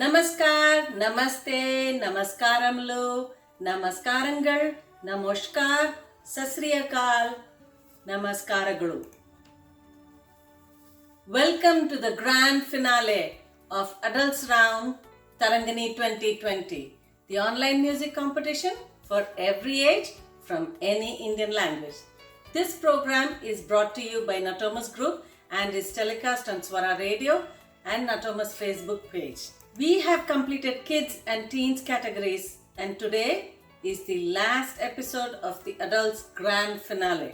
ನಮಸ್ಕಾರ, ನಮಸ್ತೆ, ನಮಸ್ಕಾರములు, ನಮಸ್ಕಾರಂಗಳು, ನಮಸ್ಕಾರ, ಸಸ್ರಿಯಕಾಲ್, ನಮಸ್ಕಾರಗಳು. Welcome to the grand finale of Adults Round Tarangani 2020, the online music competition for every age from any Indian language. This program is brought to you by Natomas Group and is telecast on Swara Radio and Natomas Facebook page. We have completed kids and teens categories, and today is the last episode of the adults grand finale.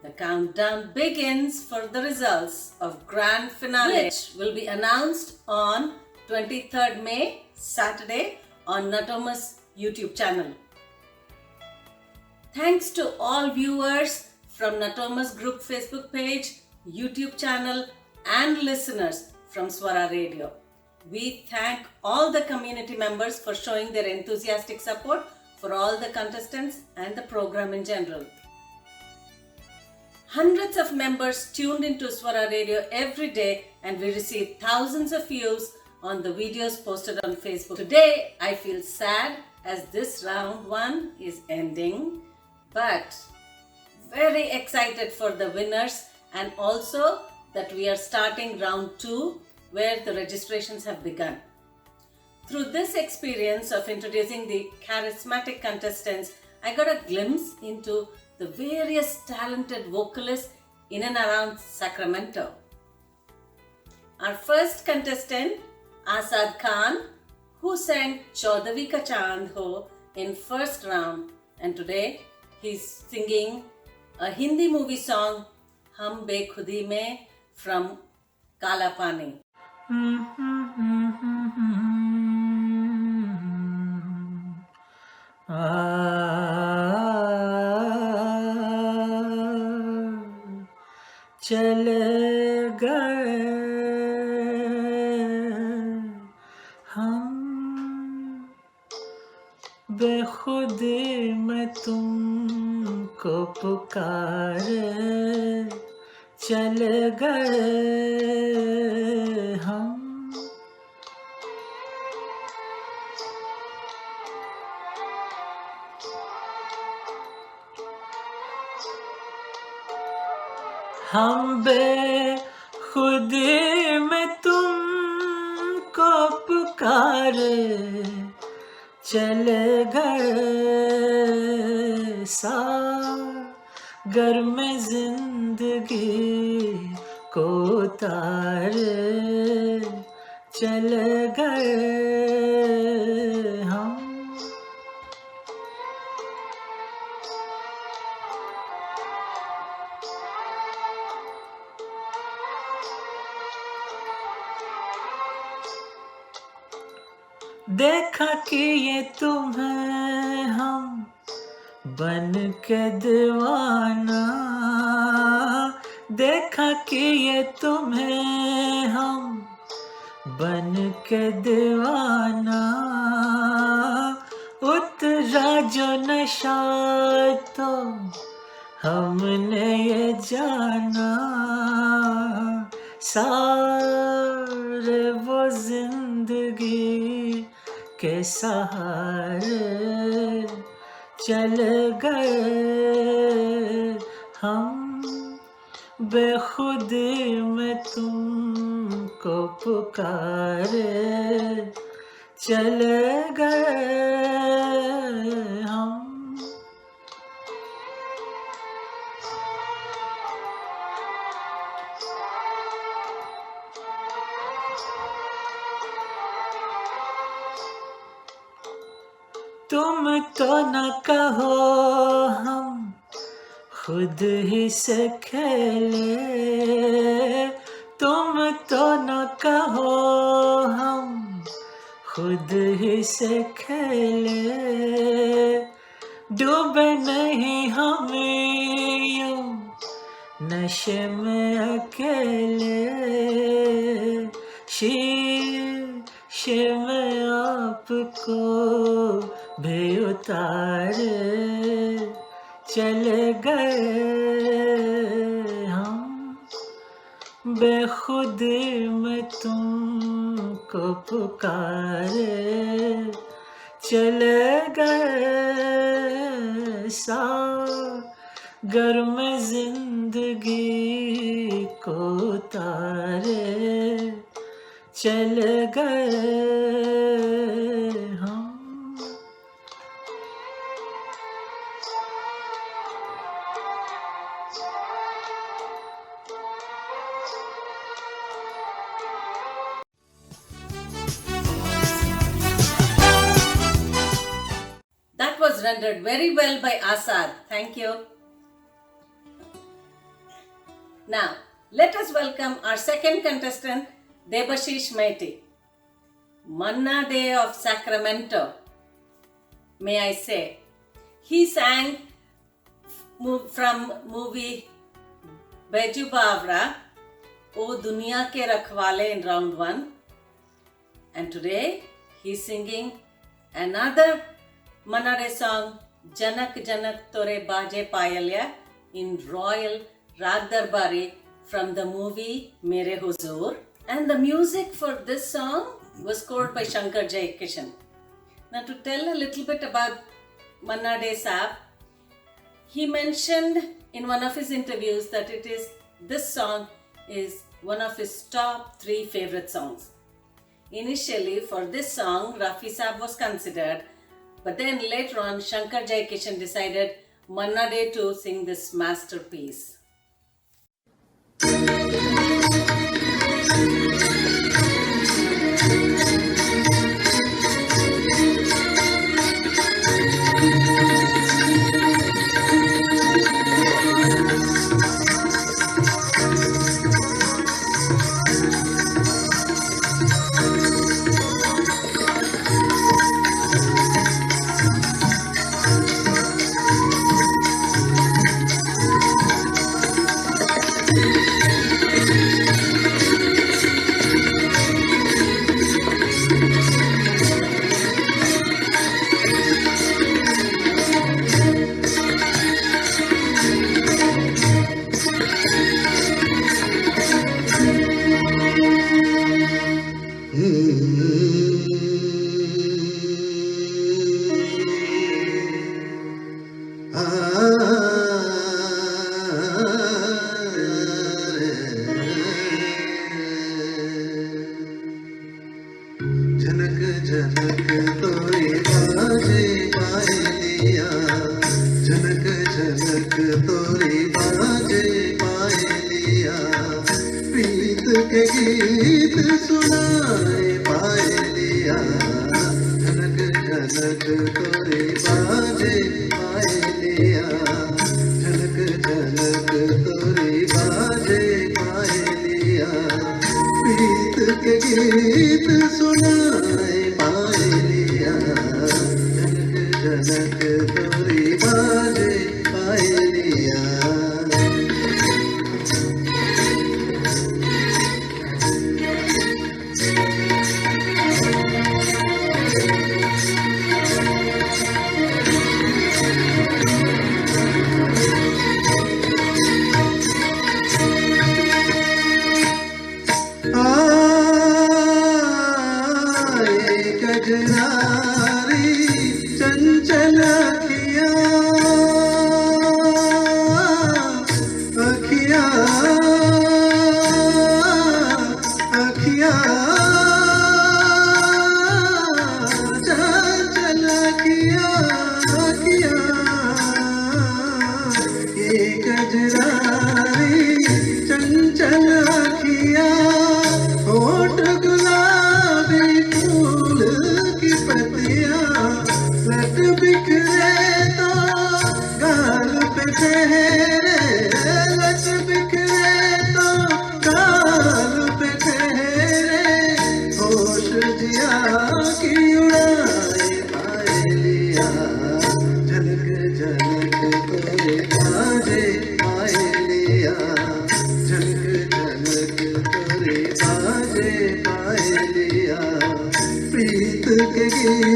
The countdown begins for the results of grand finale, which will be announced on 23rd May, Saturday, on Natomas YouTube channel. Thanks to all viewers from Natomas Group Facebook page, YouTube channel, and listeners from Swara Radio. We thank all the community members for showing their enthusiastic support for all the contestants and the program in general. Hundreds of members tuned into Swara Radio every day, and we receive thousands of views on the videos posted on Facebook. Today, I feel sad as this round one is ending, but very excited for the winners, and also that we are starting round 2 where the registrations have begun. Through this experience of introducing the charismatic contestants, I got a glimpse into the various talented vocalists in and around Sacramento. Our first contestant, Asad Khan, who sang Chaudavi Ka Chand Ho in first round, and today he's singing a Hindi movie song, Hum Bekhudi Mein, from Kala Pani. चले गए हम बेखुदी में तुमको पुकारे, चले गए हम बेखुदी में तुमको पुकारे, चले गए सागर में जिंदगी को उतारे, चले गए हम। देखा कि ये तुम्हें हम बन के दीवाना, देखा कि ये तुम्हें हम बन के दीवाना, उतरा जो नशा तो हमने ये जाना, सारे वो जिंदगी के सहारे चले गए हम, बेखुदी में तुमको पुकारे, चले गए हम। तुम तो न कहो हम खुद ही से खेले, तुम तो न कहो हम खुद ही से खेले, डूबे नहीं हम यूं नशे में अकेले, शीशे में आपको भी उतारे, चले गए हम, बेखुद में तुमको पुकारे चले गए सागर में जिंदगी को तारे चले गए हम। That was rendered very well by Asad. Thank you. Now, let us welcome our second contestant, Debashish Maiti. Manna Day of Sacramento, may I say. He sang from movie Baiju Bawra, O Duniya Ke Rakhwale in round 1. And today, he's singing another Manna Day song, Janak Janak Tore Baje Payalya in Royal Rag Darbari from the movie Mere Huzur. And the music for this song was scored by Shankar Jaikishan. Now to tell a little bit about Manna Day Saab, he mentioned in one of his interviews that this song is one of his top 3 favorite songs. Initially for this song, Rafi Saab was considered, but then later on Shankar Jaikishan decided Manna Day to sing this masterpiece. झनक झनक तोरे बाजे पायलिया, झनक झनक तोरे बाजे पायलिया, प्रीत के गीत सुनाए पायलिया, झनक झनक तोरे बाजे पायलिया, झनक झनक तोरे बाजे पायलिया, प्रीत के गीत सुनाए पायलिया, झनक झनक तोरी बाजे पायलिया। गजरारी चंचल अखिया, अखिया अखिया चंचल अखिया, अखिया ये गजरारी चंचल अखिया, होठ गुलाबी फूल की पत्तियां, लट बिखरे तो गाल पे ठहरे, लट बिखरे तो गाल पे ठहरे, होश जिया की उड़ाए पायलिया, झनक झनक तोरे बाजे पायलिया, झनक झनक तोरे बाजे पायलिया, प्रीत के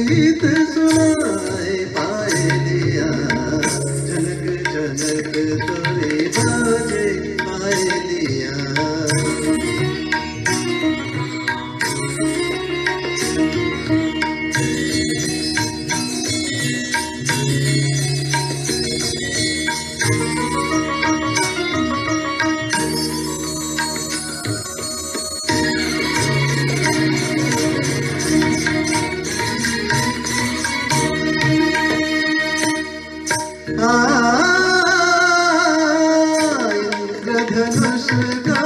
गीत सुनाए पायलिया, झनक झनक तोरे बाजे पायलिया। उसका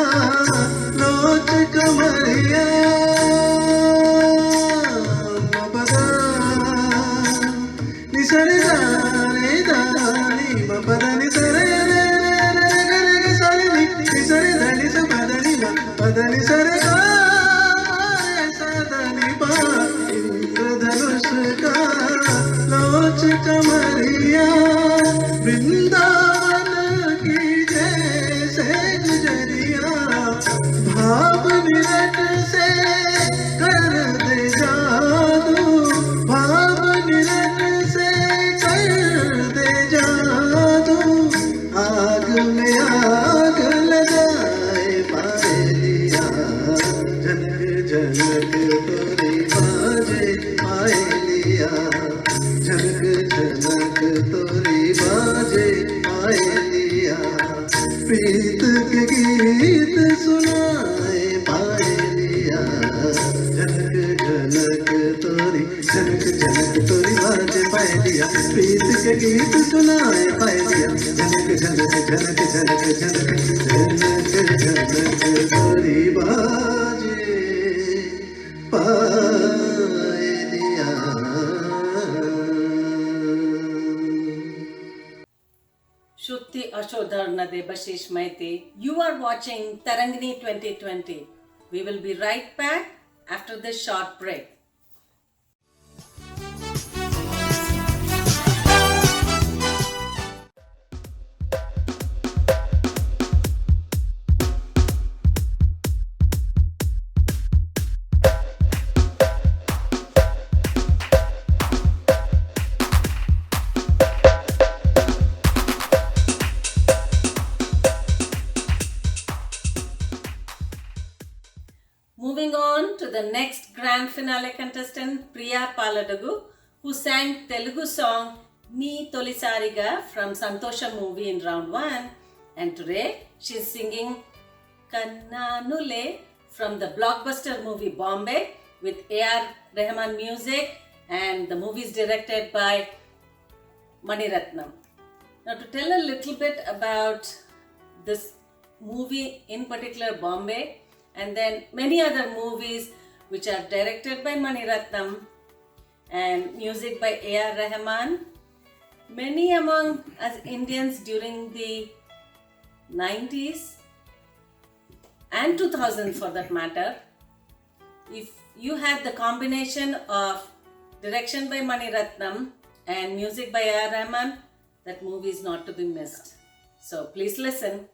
लोच कमरिया मपदा निसरे दाने दानी मपदा निसरे रे रे रे रे सारे निसरे दानी सा पदनी पदनी सरे साधनी पा इंद्रधनुष का लोच कमरिया वृंदावन की जैसे गुजरिया भाव निरट से कर दे जादू भाव निरट से कर दे जादू आग में आग लगाए पायलिया जनक जनक तोरी बाजे पायलिया जनक जनक तोरी बाजे पायलिया प्रीत के गीत सुनाए पायलिया जनक जनक तोरी बाजे पायलिया प्रीत के गीत सुनाए पायलिया जनक जनक जनक जनक जनक जनक जनक तोरी बाजे पायलिया Shruti Ashodhar Nade Bashish Maiti. You are watching Tarangini 2020. We will be right back after this short break. Moving on to the next grand finale contestant, Priya Paladagu, who sang Telugu song Nee Tolisariga from Santosha movie in round 1. And today she is singing Kannanule from the blockbuster movie Bombay with A.R. Rahman music, and the movie is directed by Mani Ratnam. Now, to tell a little bit about this movie, in particular Bombay, and then many other movies which are directed by Mani Ratnam and music by A.R. Rahman. Many among us Indians during the 90s and 2000 for that matter, if you had the combination of direction by Mani Ratnam and music by A.R. Rahman, that movie is not to be missed. So please listen.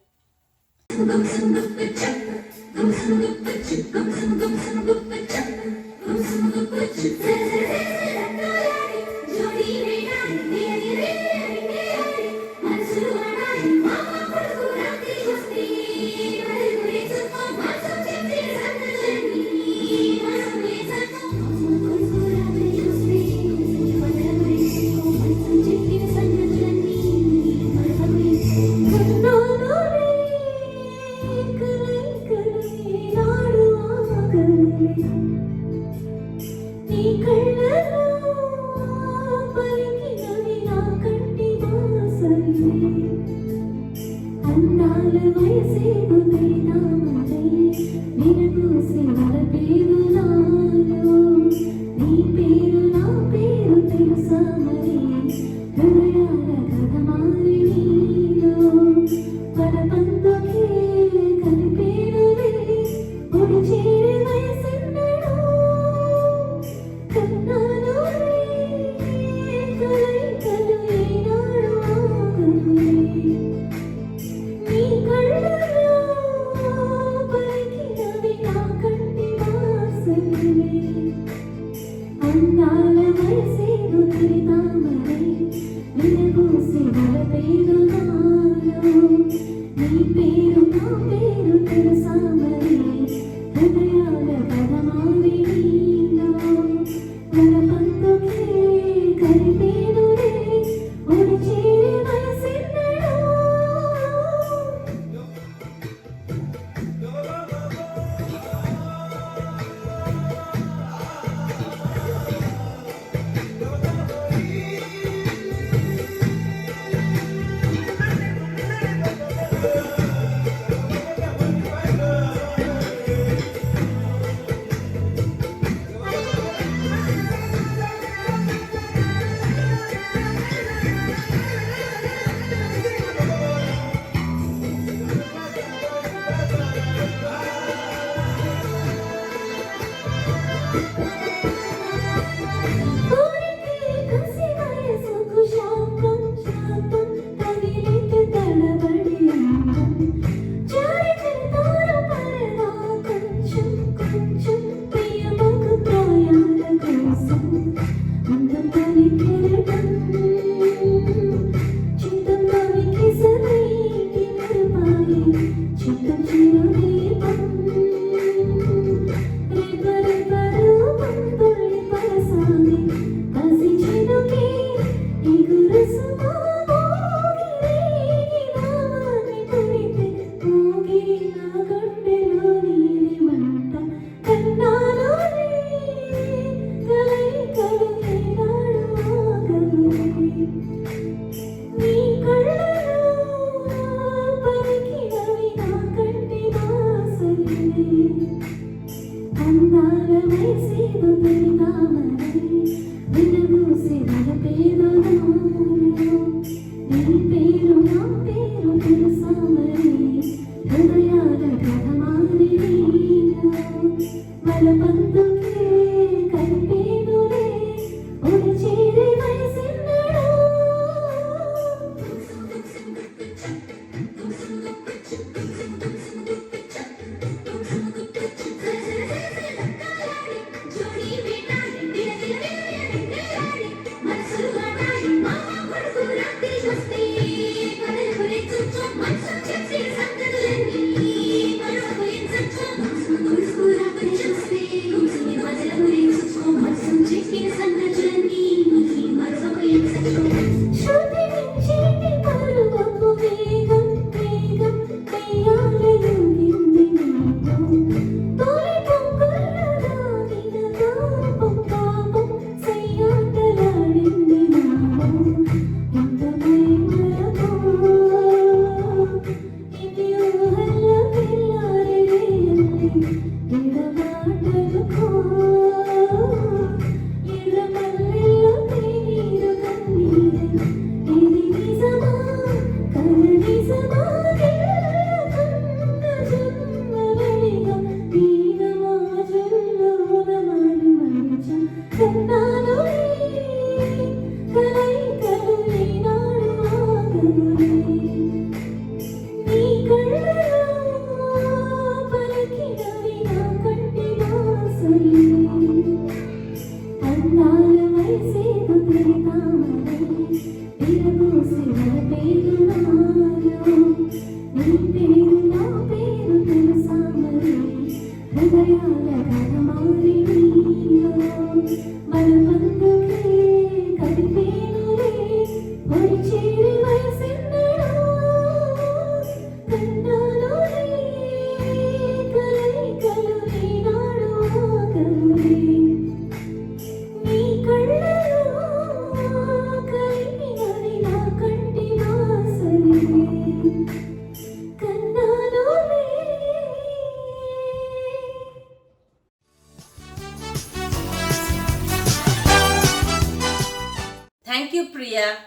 Thank you, Priya.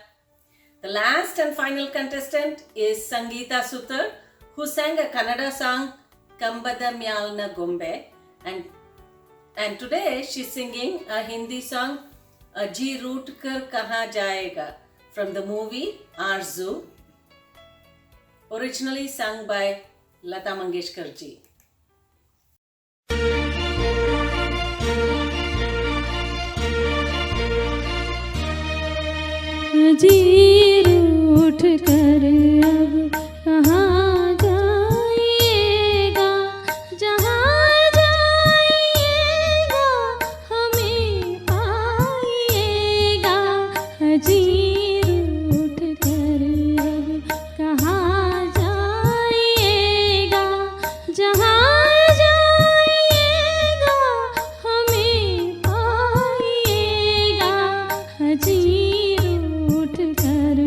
The last and final contestant is Sangeeta Sutar, who sang a Kannada song Kambada Myalna Gombe, and today she's singing a Hindi song Ji Root Kar Kaha Jayega from the movie Arzu, originally sung by Lata Mangeshkar ji. जी रूठ कर अब कहाँ जाइएगा, जहाँ जाइएगा हमें पाइएगा। जी रूठ कर अब कहाँ जाइएगा, जहाँ जाइएगा हमें पाइएगा। जी कर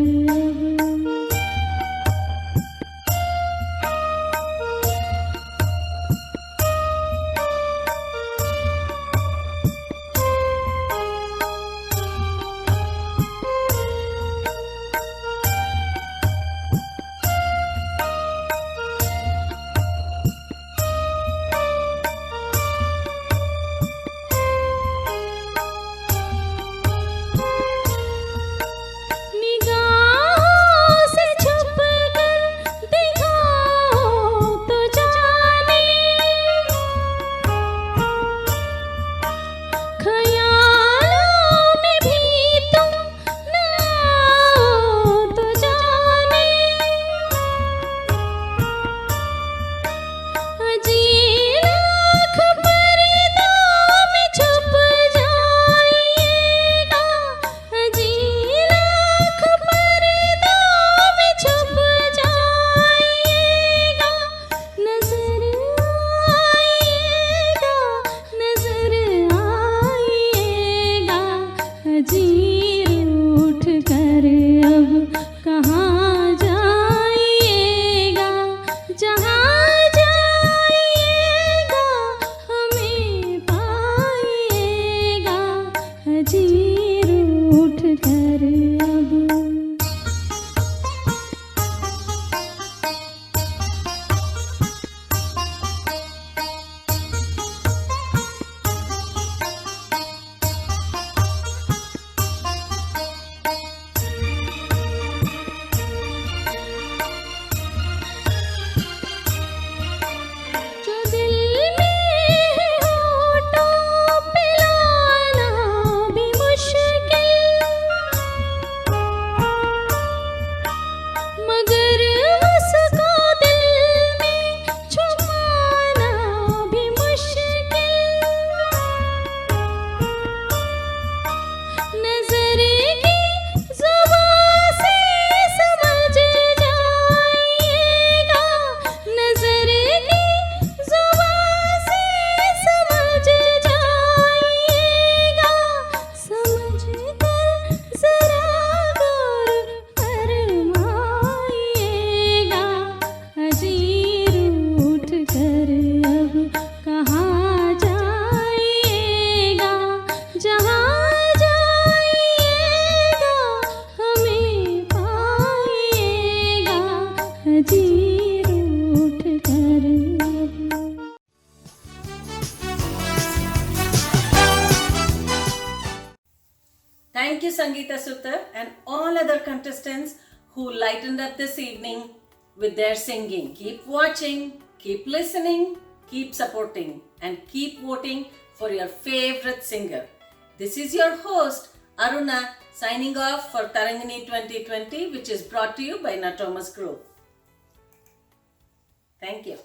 Sangeeta Sutar and all other contestants who lightened up this evening with their singing. Keep watching, keep listening, keep supporting, and keep voting for your favorite singer. This is your host, Aruna, signing off for Tarangini 2020, which is brought to you by Natomas Group. Thank you.